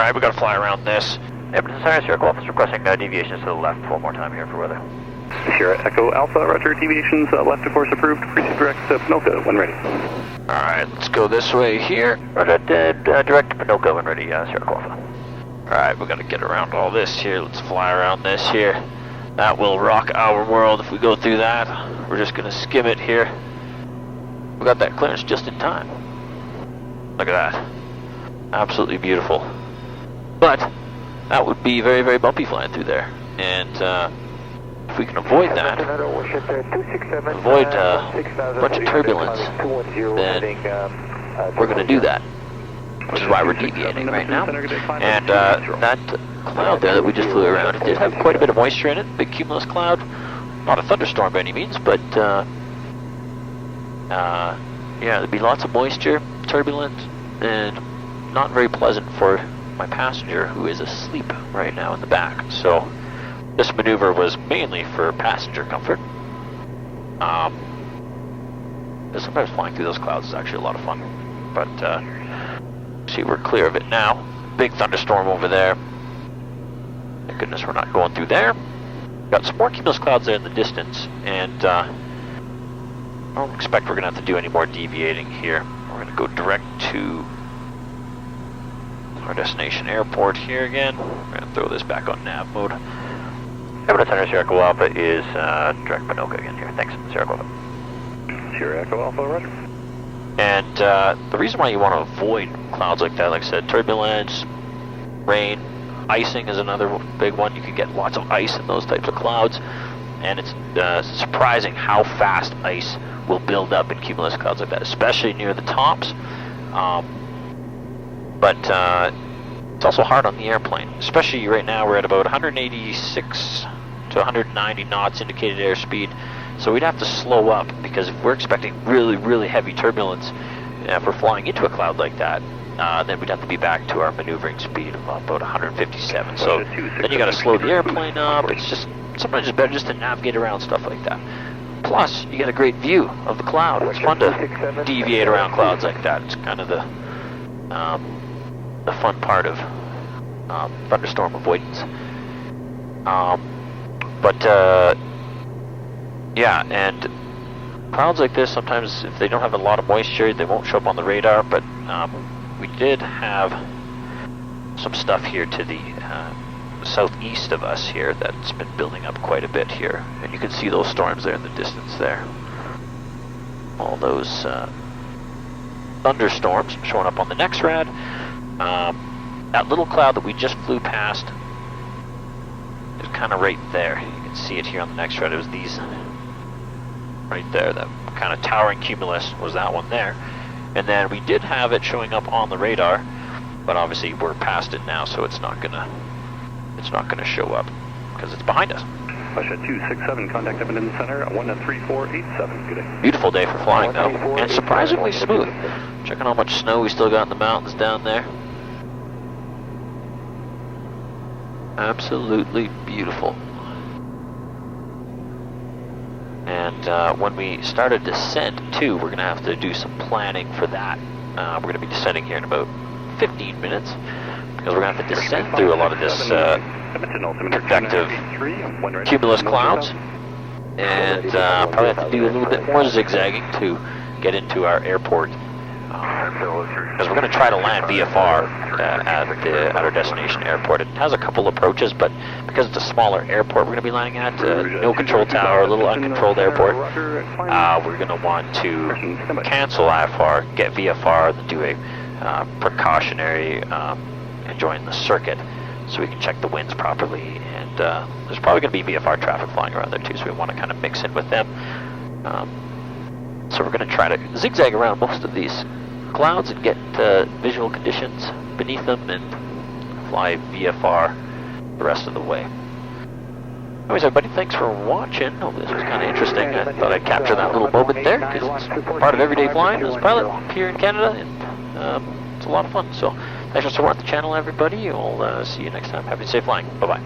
Alright, we gotta fly around this. Edmonton Center, Sierra Golf is requesting deviations to the left one more time here for weather. Sierra Echo Alpha, roger, deviations left of course approved, proceed direct to Panoka when ready. Alright, let's go this way here. Roger, direct to Panoka when ready, Sierra Golf. Alright, we gotta get around all this here. Let's fly around this here. That will rock our world if we go through that. We're just gonna skim it here. We got that clearance just in time. Look at that. Absolutely beautiful. But that would be very, very bumpy flying through there. And if we can avoid that, avoid a bunch of turbulence, then we're going to do that. Which is why we're deviating right now. And that cloud there that we just flew around, it did have quite a bit of moisture in it. Big cumulus cloud. Not a thunderstorm by any means, but yeah, there'd be lots of moisture, turbulent, and not very pleasant for my passenger who is asleep right now in the back. So this maneuver was mainly for passenger comfort. Sometimes flying through those clouds is actually a lot of fun. But see, we're clear of it now. Big thunderstorm over there. Thank goodness we're not going through there. Got some more cumulus clouds there in the distance, and I don't expect we're going to have to do any more deviating here. We're going to go direct to our destination airport here again. We're going to throw this back on nav mode. Edmonton Center, Sierra Echo Alpha is direct Panoka again here. Thanks, Sierra Echo Alpha. Sierra Echo Alpha, roger. And the reason why you want to avoid clouds like that, like I said, turbulence, rain, icing is another big one. You can get lots of ice in those types of clouds. And it's surprising how fast ice will build up in cumulus clouds like that, especially near the tops. But it's also hard on the airplane, especially right now we're at about 186 to 190 knots indicated airspeed. So we'd have to slow up, because if we're expecting really, really heavy turbulence, if we're flying into a cloud like that, then we'd have to be back to our maneuvering speed of about 157. So then you got to slow the airplane up. It's just sometimes it's better just to navigate around stuff like that. Plus, you get a great view of the cloud. It's fun to deviate around clouds like that. It's kind of the fun part of thunderstorm avoidance. Yeah, and clouds like this, sometimes if they don't have a lot of moisture, they won't show up on the radar, but we did have some stuff here to the southeast of us here that's been building up quite a bit here, and you can see those storms there in the distance there. All those thunderstorms showing up on the next rad. That little cloud that we just flew past is kind of right there. You can see it here on the next rad. It was these right there, that kind of towering cumulus was that one there. And then we did have it showing up on the radar, but obviously we're past it now, so it's not gonna show up because it's behind us. Russia 267, contact Edmonton Center, 13487, good day. Beautiful day for flying though, and surprisingly smooth. Checking how much snow we still got in the mountains down there. Absolutely beautiful. And when we start a descent too, we're going to have to do some planning for that. We're going to be descending here in about 15 minutes, because we're going to have to descend through a lot of this convective cumulus clouds, and probably have to do a little bit more zigzagging to get into our airport, because we're going to try to land VFR at our destination airport. It has a couple approaches, but because it's a smaller airport we're going to be landing at, no control tower, a little uncontrolled airport, we're going to want to cancel IFR, get VFR, then do a precautionary and join the circuit so we can check the winds properly. And there's probably going to be VFR traffic flying around there too, so we want to kind of mix in with them. So we're going to try to zigzag around most of these clouds and get visual conditions beneath them and fly VFR the rest of the way. Anyways, everybody, thanks for watching. Hope this was kind of interesting. I thought I'd capture that little moment there, because it's part of everyday flying as a pilot here in Canada, and it's a lot of fun. So thanks for supporting the channel, everybody. We'll see you next time. Happy safe flying. Bye-bye.